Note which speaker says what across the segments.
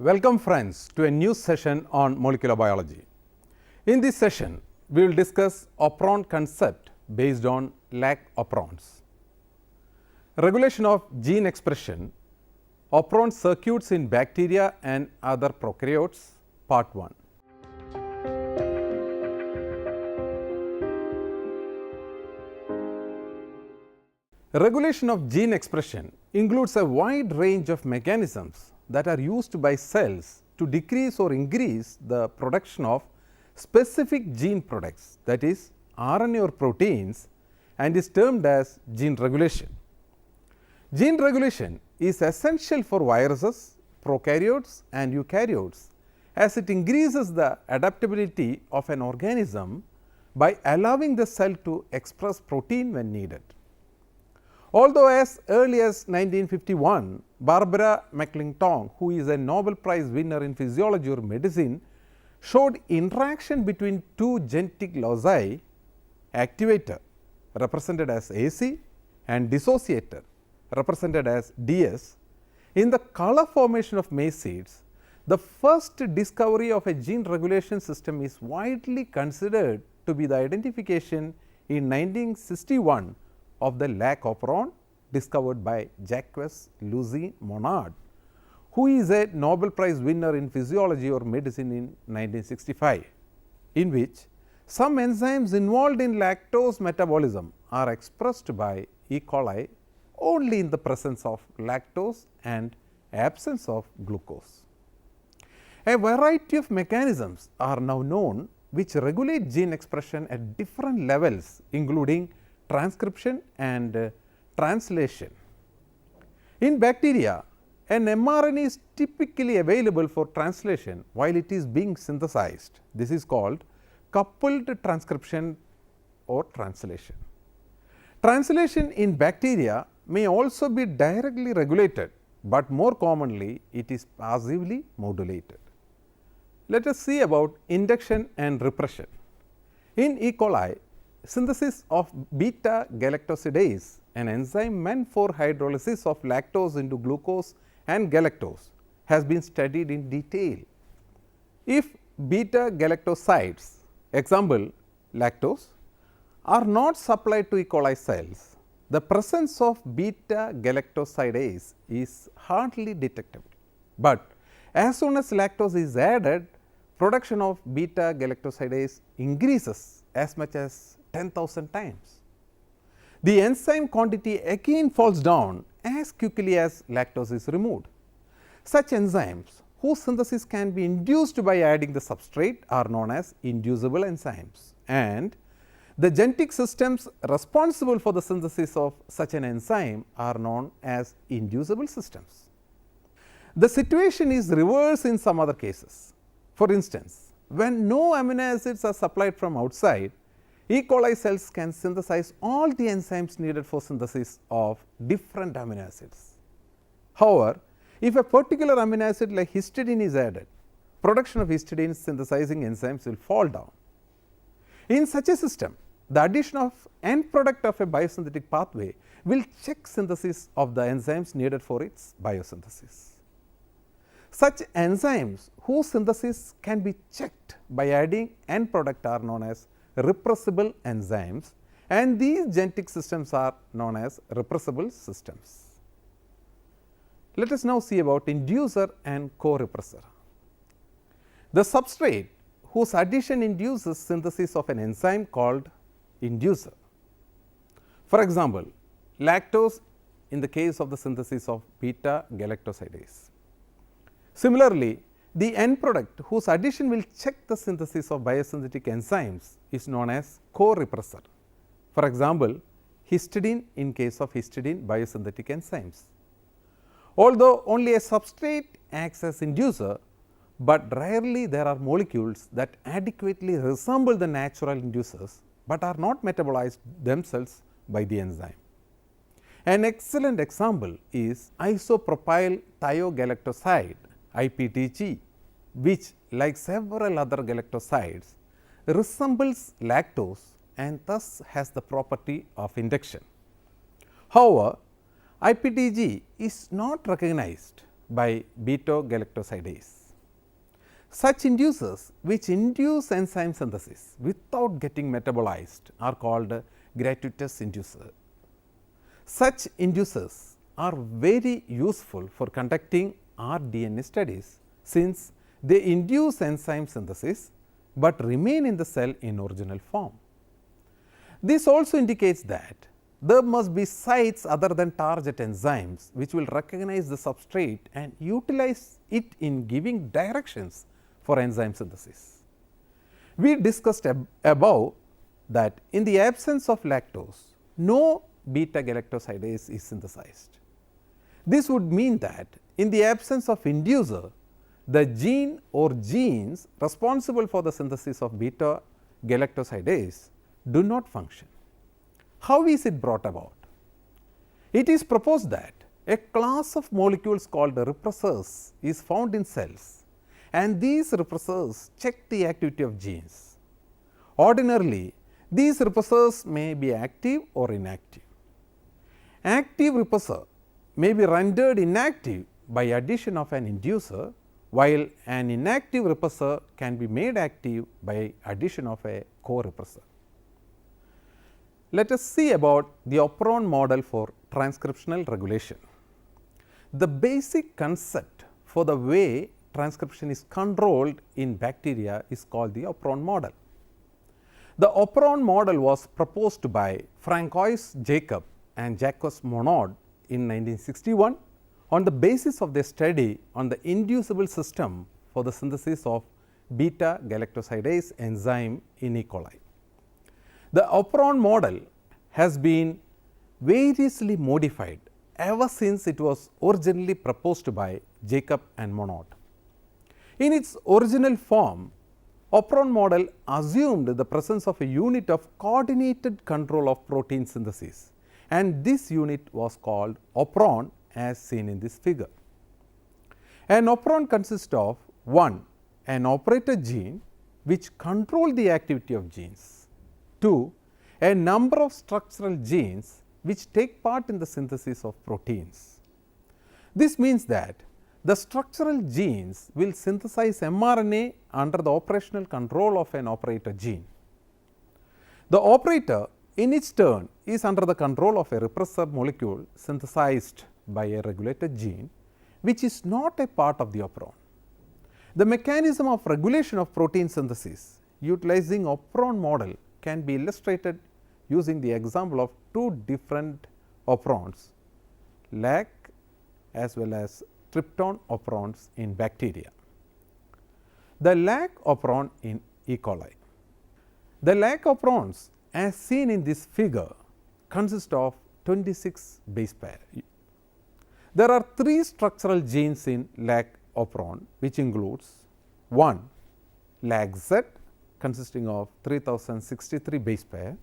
Speaker 1: Welcome friends to a new session on molecular biology. In this session, we will discuss Operon concept based on Lac Operons. Regulation of gene expression, Operon circuits in bacteria and other prokaryotes, part 1. Regulation of gene expression includes a wide range of mechanisms that are used by cells to decrease or increase the production of specific gene products, that is RNA or proteins, and is termed as gene regulation. Gene regulation is essential for viruses, prokaryotes and eukaryotes, as it increases the adaptability of an organism by allowing the cell to express protein when needed. Although as early as 1951, Barbara McClintock, who is a Nobel Prize winner in physiology or medicine, showed interaction between two genetic loci, activator represented as AC and dissociator represented as DS, in the color formation of maize seeds. The first discovery of a gene regulation system is widely considered to be the identification in 1961 of the Lac Operon discovered by Jacques Louis Monod, who is a Nobel Prize winner in physiology or medicine in 1965, in which some enzymes involved in lactose metabolism are expressed by E. coli only in the presence of lactose and absence of glucose. A variety of mechanisms are now known which regulate gene expression at different levels, including transcription and translation. In bacteria, an mRNA is typically available for translation while it is being synthesized. This is called coupled transcription or translation. Translation in bacteria may also be directly regulated, but more commonly it is passively modulated. Let us see about induction and repression. In E. coli, synthesis of beta galactosidase, an enzyme meant for hydrolysis of lactose into glucose and galactose, has been studied in detail. If beta galactosides, example lactose, are not supplied to E. coli cells, the presence of beta galactosidase is hardly detectable, but as soon as lactose is added, production of beta galactosidase increases as much as 10,000 times. The enzyme quantity again falls down as quickly as lactose is removed. Such enzymes whose synthesis can be induced by adding the substrate are known as inducible enzymes, and the genetic systems responsible for the synthesis of such an enzyme are known as inducible systems. The situation is reversed in some other cases. For instance, when no amino acids are supplied from outside, E. coli cells can synthesize all the enzymes needed for synthesis of different amino acids. However, if a particular amino acid like histidine is added, production of histidine synthesizing enzymes will fall down. In such a system, the addition of end product of a biosynthetic pathway will check synthesis of the enzymes needed for its biosynthesis. Such enzymes whose synthesis can be checked by adding end product are known as repressible enzymes, and these genetic systems are known as repressible systems. Let us now see about inducer and co-repressor. The substrate whose addition induces synthesis of an enzyme called inducer. For example, lactose in the case of the synthesis of beta galactosidase. Similarly, the end product whose addition will check the synthesis of biosynthetic enzymes is known as co-repressor. For example, histidine in case of histidine biosynthetic enzymes. Although only a substrate acts as inducer, but rarely there are molecules that adequately resemble the natural inducers, but are not metabolized themselves by the enzyme. An excellent example is isopropyl thiogalactoside IPTG, which like several other galactosides resembles lactose and thus has the property of induction. However, IPTG is not recognized by beta galactosidase. Such inducers which induce enzyme synthesis without getting metabolized are called gratuitous inducer. Such inducers are very useful for conducting rDNA studies, since they induce enzyme synthesis, but remain in the cell in original form. This also indicates that there must be sites other than target enzymes which will recognize the substrate and utilize it in giving directions for enzyme synthesis. We discussed above that in the absence of lactose, no beta galactosidase is synthesized. This would mean that in the absence of inducer, the gene or genes responsible for the synthesis of beta galactosidase do not function. How is it brought about? It is proposed that a class of molecules called repressors is found in cells, and these repressors check the activity of genes. Ordinarily, these repressors may be active or inactive. Active repressor may be rendered inactive by addition of an inducer, while an inactive repressor can be made active by addition of a co-repressor. Let us see about the Operon model for transcriptional regulation. The basic concept for the way transcription is controlled in bacteria is called the Operon model. The Operon model was proposed by Francois Jacob and Jacques Monod in 1961 on the basis of their study on the inducible system for the synthesis of beta galactosidase enzyme in E. coli. The Operon model has been variously modified ever since it was originally proposed by Jacob and Monod. In its original form, Operon model assumed the presence of a unit of coordinated control of protein synthesis, and this unit was called Operon as seen in this figure. An operon consists of 1. An operator gene which control the activity of genes, 2. A number of structural genes which take part in the synthesis of proteins. This means that the structural genes will synthesize mRNA under the operational control of an operator gene. The operator in its turn is under the control of a repressor molecule synthesized by a regulator gene, which is not a part of the operon. The mechanism of regulation of protein synthesis utilizing Operon model can be illustrated using the example of two different operons, Lac as well as tryptone operons in bacteria. The Lac Operon in E. coli. The Lac operons as seen in this figure consist of 26 base pair. There are 3 structural genes in Lac Operon, which includes 1. Lac Z consisting of 3063 base pair,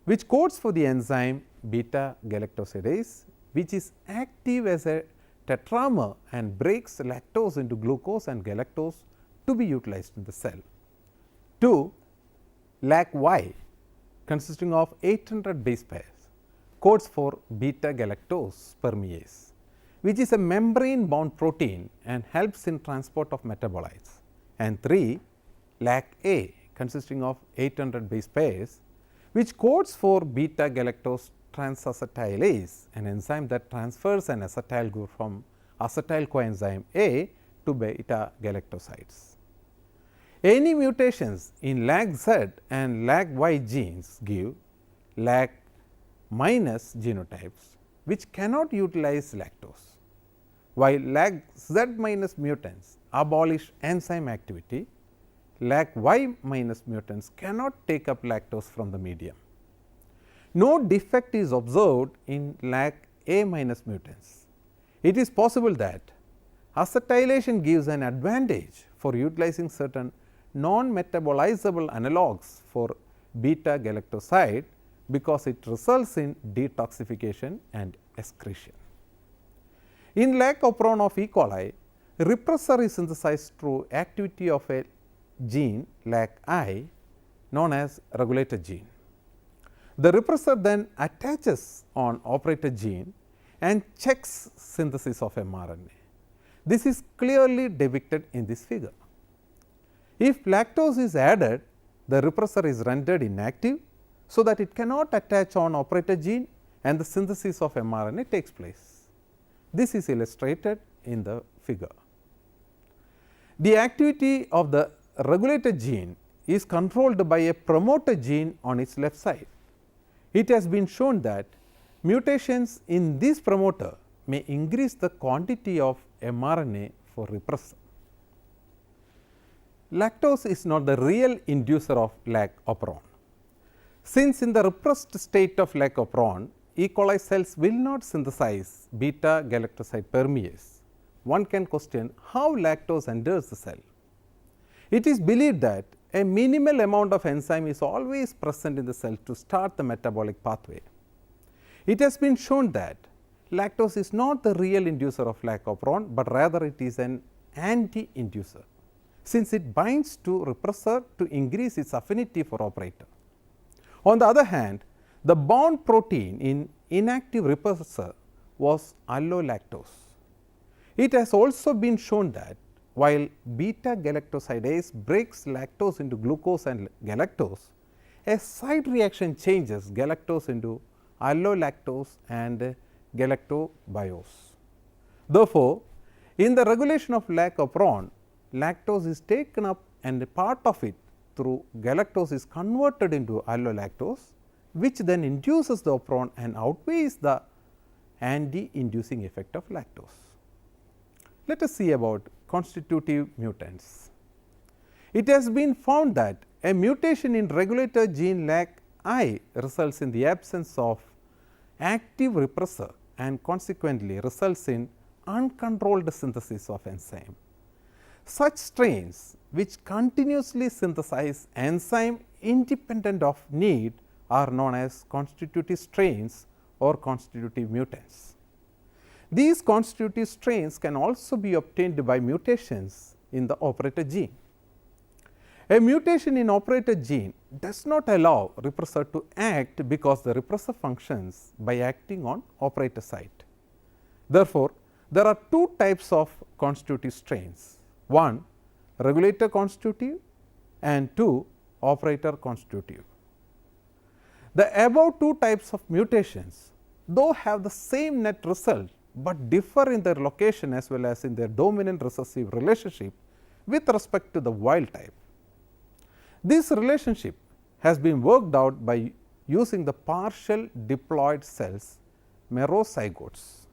Speaker 1: which codes for the enzyme beta galactosidase, which is active as a tetramer and breaks lactose into glucose and galactose to be utilized in the cell. 2. Lac Y consisting of 800 base pairs, codes for beta galactose permease, which is a membrane bound protein and helps in transport of metabolites. And 3. Lac A consisting of 800 base pairs, which codes for beta galactose transacetylase, an enzyme that transfers an acetyl group from acetyl coenzyme A to beta galactosides. Any mutations in Lac Z and Lac Y genes give Lac minus genotypes, which cannot utilize lactose, while Lac Z minus mutants abolish enzyme activity. Lac Y minus mutants cannot take up lactose from the medium. No defect is observed in Lac A minus mutants. It is possible that acetylation gives an advantage for utilizing certain non-metabolizable analogues for beta galactoside, because it results in detoxification and excretion. In Lac Operon of E. coli, repressor is synthesized through activity of a gene Lac I known as regulator gene. The repressor then attaches on operator gene and checks synthesis of mRNA. This is clearly depicted in this figure. If lactose is added, the repressor is rendered inactive, so that it cannot attach on operator gene and the synthesis of mRNA takes place. This is illustrated in the figure. The activity of the regulator gene is controlled by a promoter gene on its left side. It has been shown that mutations in this promoter may increase the quantity of mRNA for repressor. Lactose is not the real inducer of Lac Operon. Since in the repressed state of Lac Operon, E. coli cells will not synthesize beta galactoside permease, one can question how lactose enters the cell. It is believed that a minimal amount of enzyme is always present in the cell to start the metabolic pathway. It has been shown that lactose is not the real inducer of Lac Operon, but rather it is an anti-inducer, since it binds to repressor to increase its affinity for operator. On the other hand, the bound protein in inactive repressor was allolactose. It has also been shown that while beta galactosidase breaks lactose into glucose and galactose, a side reaction changes galactose into allolactose and galactobiose. Therefore, in the regulation of Lac Operon, lactose is taken up and a part of it through galactose is converted into allolactose, which then induces the operon and outweighs the anti-inducing effect of lactose. Let us see about constitutive mutants. It has been found that a mutation in regulator gene Lac-I results in the absence of active repressor and consequently results in uncontrolled synthesis of enzyme. Such strains which continuously synthesize enzyme independent of need are known as constitutive strains or constitutive mutants. These constitutive strains can also be obtained by mutations in the operator gene. A mutation in operator gene does not allow repressor to act because the repressor functions by acting on operator site. Therefore, there are two types of constitutive strains: one regulator constitutive and two operator constitutive. The above two types of mutations, though have the same net result, but differ in their location as well as in their dominant recessive relationship with respect to the wild type. This relationship has been worked out by using the partial diploid cells, merozygotes.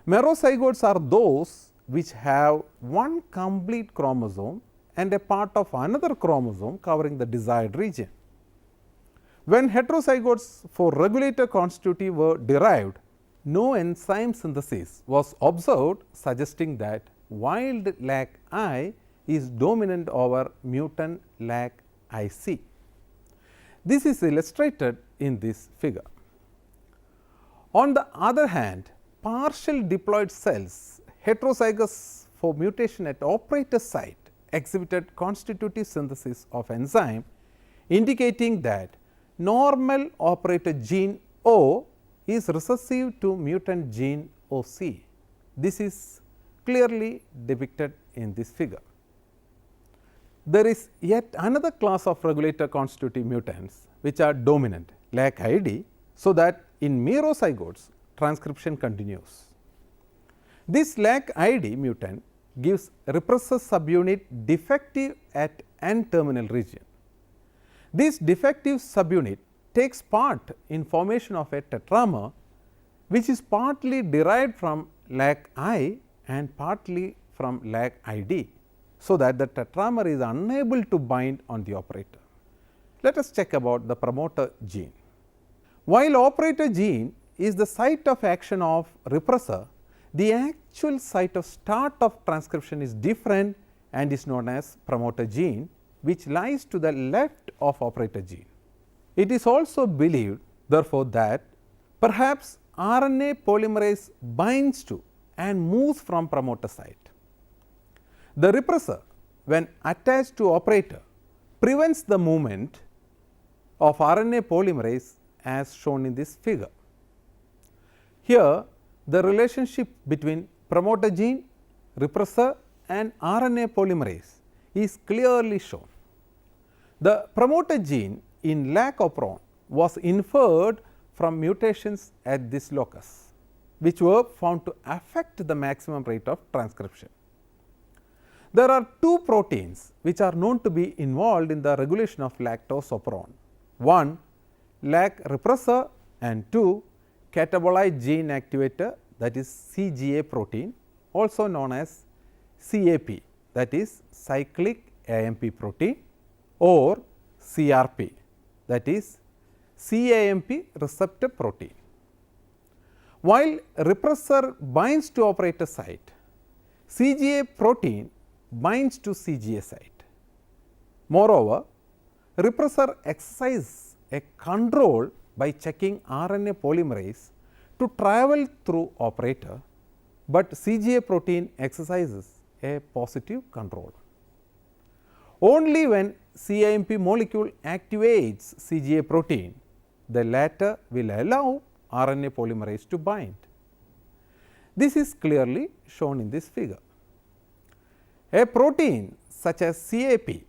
Speaker 1: Merozygotes are those which have one complete chromosome and a part of another chromosome covering the desired region. When heterozygotes for regulator constitutive were derived, no enzyme synthesis was observed, suggesting that wild Lac-I is dominant over mutant Lac-IC. This is illustrated in this figure. On the other hand, partial diploid cells heterozygous for mutation at operator site exhibited constitutive synthesis of enzyme, indicating that normal operator gene O is recessive to mutant gene OC. This is clearly depicted in this figure. There is yet another class of regulator constitutive mutants which are dominant Lac-ID, so that in merozygotes transcription continues. This Lac-ID mutant gives repressor subunit defective at N-terminal region. This defective subunit takes part in formation of a tetramer, which is partly derived from Lac-I and partly from Lac-ID, so that the tetramer is unable to bind on the operator. Let us check about the promoter gene. While operator gene is the site of action of repressor, the actual site of start of transcription is different and is known as promoter gene, which lies to the left of operator gene. It is also believed, therefore, that perhaps RNA polymerase binds to and moves from promoter site. The repressor, when attached to operator, prevents the movement of RNA polymerase as shown in this figure. Here, the relationship between promoter gene, repressor and RNA polymerase is clearly shown. The promoter gene in Lac Operon was inferred from mutations at this locus, which were found to affect the maximum rate of transcription. There are two proteins which are known to be involved in the regulation of lactose operon. One, Lac repressor, and two, catabolite gene activator, that is CGA protein, also known as CAP, that is cyclic AMP protein, or CRP, that is CAMP receptor protein. While repressor binds to operator site, CGA protein binds to CGA site. Moreover, repressor exercises a control by checking RNA polymerase to travel through operator, but CGA protein exercises a positive control. Only when CAMP molecule activates CGA protein, the latter will allow RNA polymerase to bind. This is clearly shown in this figure. A protein such as CAP,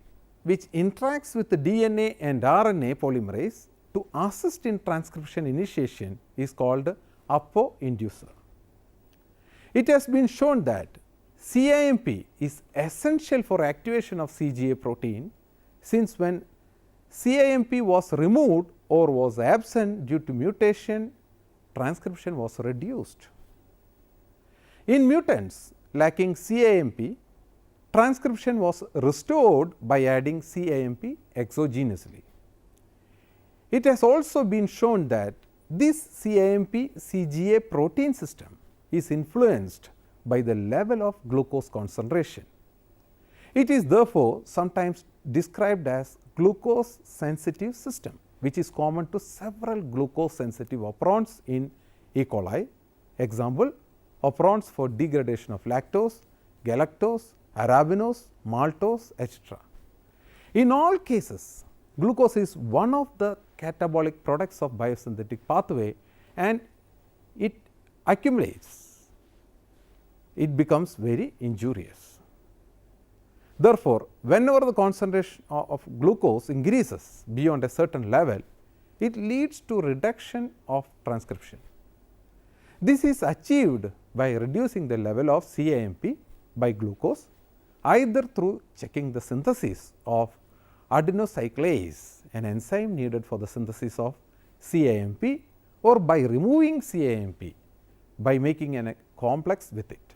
Speaker 1: which interacts with the DNA and RNA polymerase to assist in transcription initiation, is called APO inducer. It has been shown that CAMP is essential for activation of CGA protein, since when CAMP was removed or was absent due to mutation, transcription was reduced. In mutants lacking CAMP, transcription was restored by adding CAMP exogenously. It has also been shown that this CAMP CGA protein system is influenced by the level of glucose concentration. It is therefore sometimes described as glucose sensitive system, which is common to several glucose sensitive operons in E. coli. Example, operons for degradation of lactose, galactose, arabinose, maltose, etc. In all cases, glucose is one of the catabolic products of biosynthetic pathway, and it accumulates, it becomes very injurious. Therefore, whenever the concentration of glucose increases beyond a certain level, it leads to reduction of transcription. This is achieved by reducing the level of CAMP by glucose, either through checking the synthesis of adenocyclase, an enzyme needed for the synthesis of CAMP, or by removing CAMP by making a complex with it.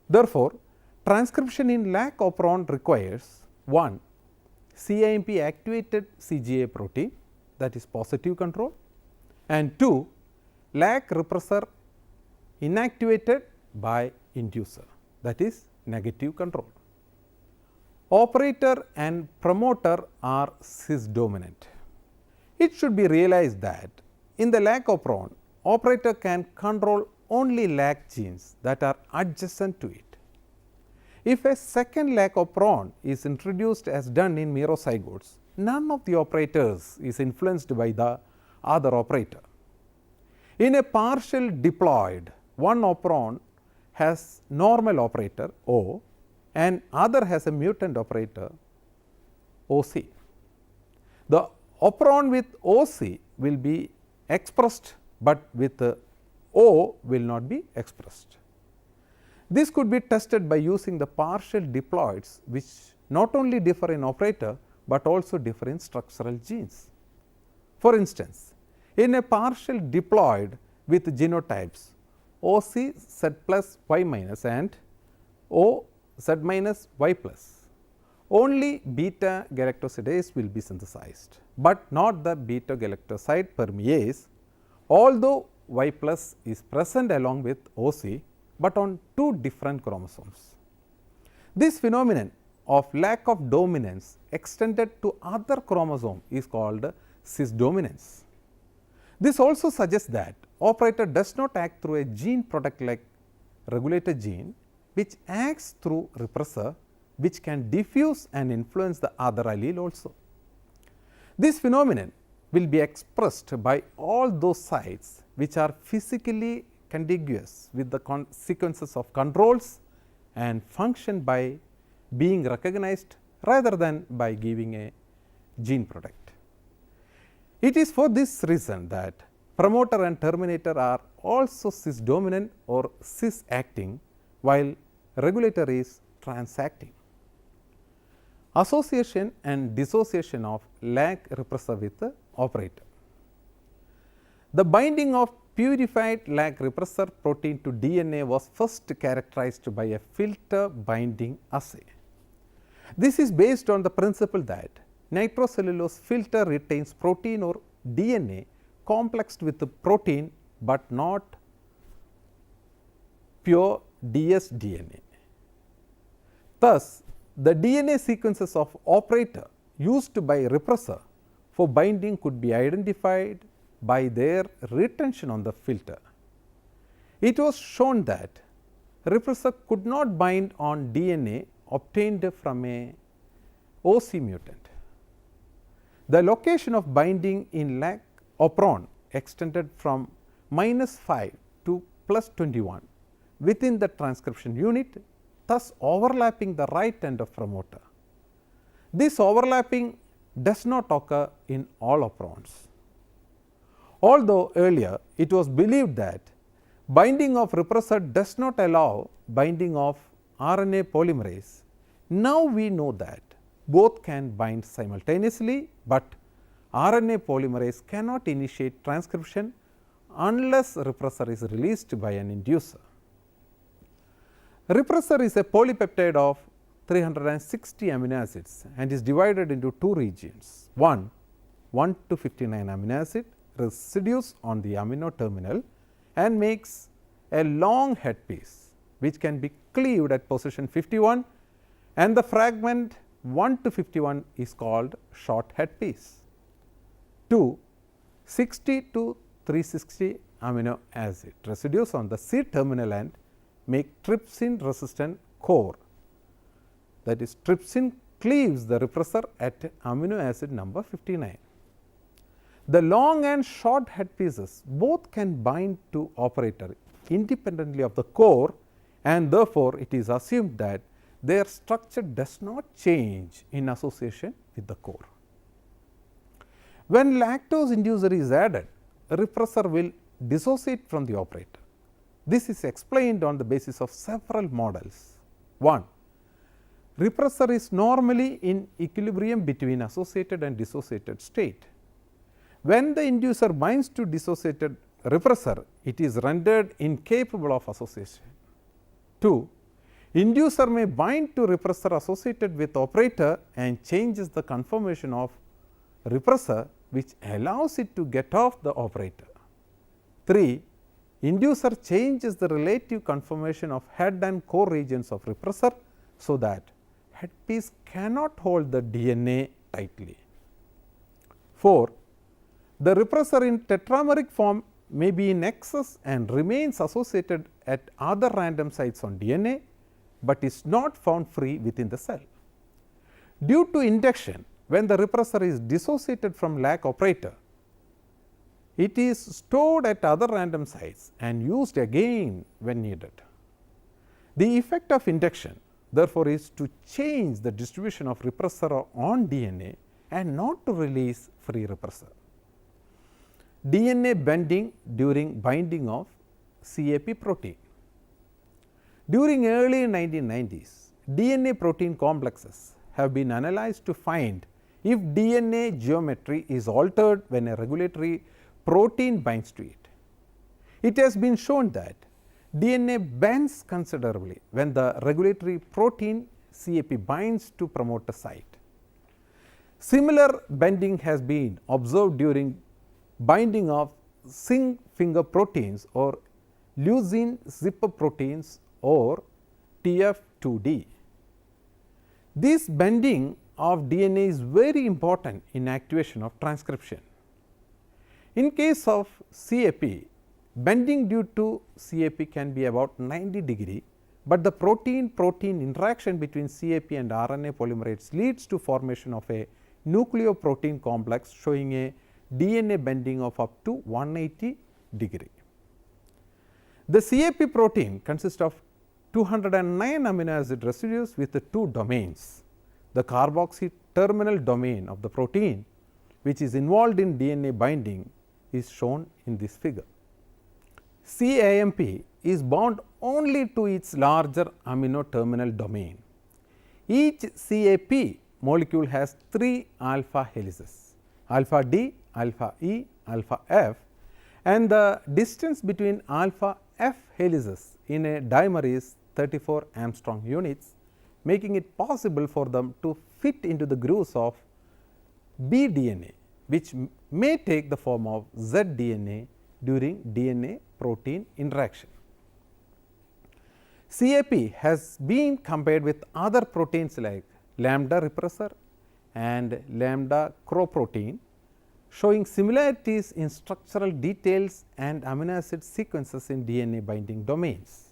Speaker 1: Therefore, transcription in Lac Operon requires 1. CAMP activated CGA protein, that is positive control, and 2. Lac repressor inactivated by inducer, that is negative control. Operator and promoter are cis dominant. It should be realized that in the Lac Operon, operator can control only Lac genes that are adjacent to it. If a second Lac Operon is introduced as done in merozygotes, none of the operators is influenced by the other operator. In a partial diploid, one operon has normal operator O and other has a mutant operator OC. The operon with OC will be expressed, but with O will not be expressed. This could be tested by using the partial diploids, which not only differ in operator, but also differ in structural genes. For instance, in a partial diploid with genotypes OC Z plus Y minus and O Z minus Y plus, only beta galactosidase will be synthesized, but not the beta galactoside permease, although Y plus is present along with OC, but on two different chromosomes. This phenomenon of lack of dominance extended to other chromosome is called cis dominance. This also suggests that operator does not act through a gene product like regulator gene, which acts through repressor, which can diffuse and influence the other allele also. This phenomenon will be expressed by all those sites which are physically contiguous with the sequences of controls and function by being recognized rather than by giving a gene product. It is for this reason that promoter and terminator are also cis dominant or cis acting, while regulator is transacting. Association and dissociation of Lac repressor with the operator. The binding of purified Lac repressor protein to DNA was first characterized by a filter binding assay. This is based on the principle that nitrocellulose filter retains protein or DNA complexed with the protein, but not pure dsDNA. Thus, the DNA sequences of operator used by repressor for binding could be identified by their retention on the filter. It was shown that repressor could not bind on DNA obtained from a OC mutant. The location of binding in Lac Operon extended from -5 to +21 within the transcription unit, thus overlapping the right end of promoter. This overlapping does not occur in all operons. Although earlier it was believed that binding of repressor does not allow binding of RNA polymerase, now we know that both can bind simultaneously, but RNA polymerase cannot initiate transcription unless repressor is released by an inducer. Repressor is a polypeptide of 360 amino acids and is divided into two regions. 1 to 59 amino acid residues on the amino terminal and makes a long headpiece which can be cleaved at position 51, and the fragment 1 to 51 is called short headpiece. 2 60 to 360 amino acid residues on the C terminal and make trypsin resistant core, that is trypsin cleaves the repressor at amino acid number 59. The long and short headpieces both can bind to operator independently of the core, and therefore, it is assumed that their structure does not change in association with the core. When lactose inducer is added, repressor will dissociate from the operator. This is explained on the basis of several models. 1. Repressor is normally in equilibrium between associated and dissociated state. When the inducer binds to dissociated repressor, it is rendered incapable of association. 2. Inducer may bind to repressor associated with operator and changes the conformation of repressor, which allows it to get off the operator. 3. Inducer changes the relative conformation of head and core regions of repressor, so that headpiece cannot hold the DNA tightly. 4. The repressor in tetrameric form may be in excess and remains associated at other random sites on DNA, but is not found free within the cell. Due to induction, when the repressor is dissociated from Lac operator, it is stored at other random sites and used again when needed. The effect of induction therefore is to change the distribution of repressor on DNA and not to release free repressor. DNA bending during binding of Cfp protein. During early 1990s, DNA protein complexes have been analyzed to find if DNA geometry is altered when a regulatory protein binds to it. It has been shown that DNA bends considerably when the regulatory protein Cfp binds to promoter site. Similar bending has been observed during binding of zinc finger proteins or leucine zipper proteins or TF2D. This bending of DNA is very important in activation of transcription. In case of CAP, bending due to CAP can be about 90 degree, but the protein-protein interaction between CAP and RNA polymerase leads to formation of a nucleoprotein complex showing a DNA bending of up to 180 degree. The CAP protein consists of 209 amino acid residues with the 2 domains. The carboxy terminal domain of the protein, which is involved in DNA binding, is shown in this figure. CAMP is bound only to its larger amino terminal domain. Each CAP molecule has 3 alpha helices, alpha D, alpha E, alpha F, and the distance between alpha F helices in a dimer is 34 Armstrong units, making it possible for them to fit into the grooves of B DNA, which may take the form of Z DNA during DNA protein interaction. CAP has been compared with other proteins like lambda repressor and lambda Cro-protein, showing similarities in structural details and amino acid sequences in DNA binding domains.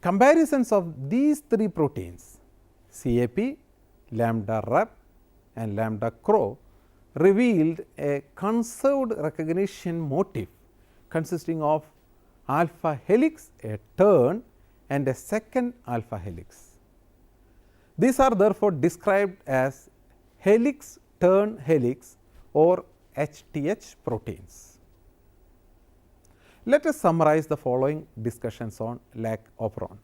Speaker 1: Comparisons of these 3 proteins CAP, lambda Rep and lambda Cro revealed a conserved recognition motif consisting of alpha helix, a turn, and a second alpha helix. These are therefore described as helix turn helix or HTH proteins. Let us summarize the following discussions on Lac Operon.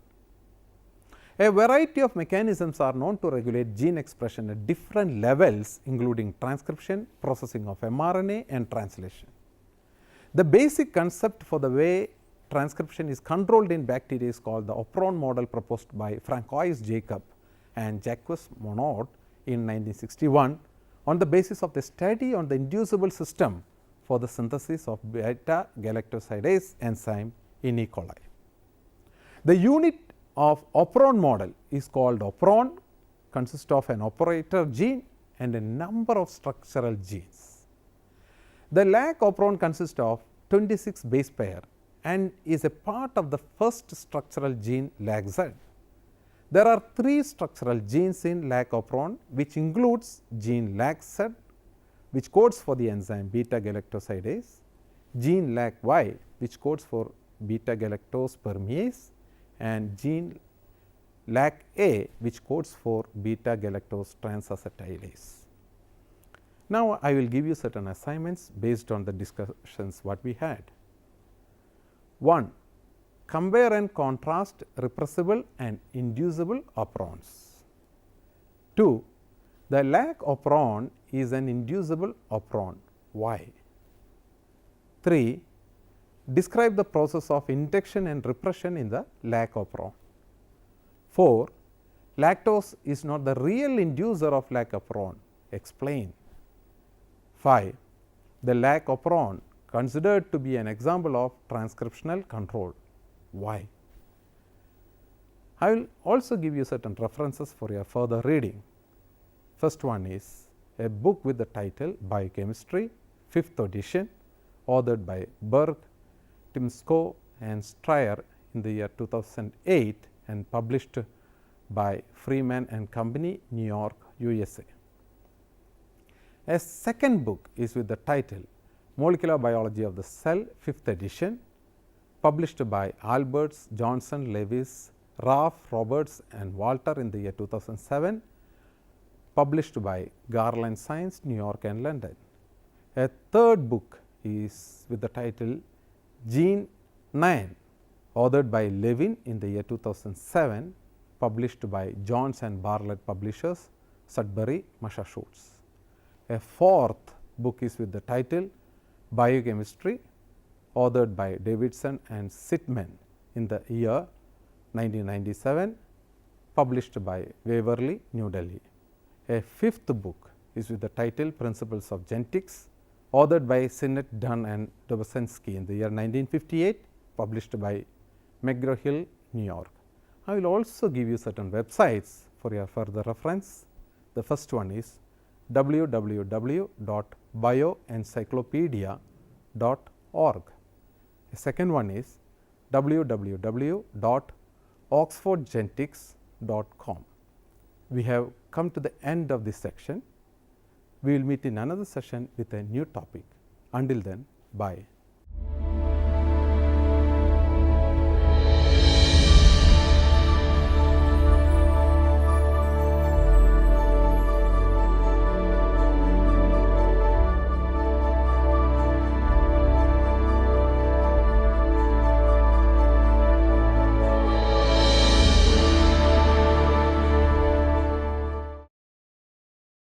Speaker 1: A variety of mechanisms are known to regulate gene expression at different levels, including transcription, processing of mRNA, and translation. The basic concept for the way transcription is controlled in bacteria is called the Operon model, proposed by Francois Jacob and Jacques Monod in 1961 on the basis of the study on the inducible system for the synthesis of beta galactosidase enzyme in E. coli. The unit of Operon model is called Operon, consists of an operator gene and a number of structural genes. The Lac Operon consists of 26 base pair and is a part of the first structural gene LAC-Z. There are 3 structural genes in Lac Operon, which includes gene LAC-Z, which codes for the enzyme beta galactosidase, gene LAC-Y, which codes for beta galactose permease, and gene LAC-A, which codes for beta galactose transacetylase. Now, I will give you certain assignments based on the discussions what we had. 1. Compare and contrast repressible and inducible operons. 2. The Lac Operon is an inducible operon. Why? 3. Describe the process of induction and repression in the Lac Operon. 4. Lactose is not the real inducer of Lac Operon. Explain. 5. The Lac Operon considered to be an example of transcriptional control. Why? I will also give you certain references for your further reading. First one is a book with the title Biochemistry, 5th edition, authored by Berg, Timsko and Stryer in the year 2008 and published by Freeman and Company, New York, USA. A second book is with the title Molecular Biology of the Cell, 5th edition, published by Alberts, Johnson, Lewis, Raff, Roberts and Walter in the year 2007, published by Garland Science, New York and London. A third book is with the title Gene 9, authored by Levin in the year 2007, published by Johns and Bartlett Publishers, Sudbury, Massachusetts. A fourth book is with the title Biochemistry, authored by Davidson and Sitman in the year 1997, published by Waverly, New Delhi. A fifth book is with the title Principles of Genetics, authored by Sinnett, Dunn and Dobzhansky in the year 1958, published by McGraw-Hill, New York. I will also give you certain websites for your further reference. The first one is www.bioencyclopedia.org. The second one is www.oxfordgenetics.com. We have come to the end of this section. We will meet in another session with a new topic. Until then, bye.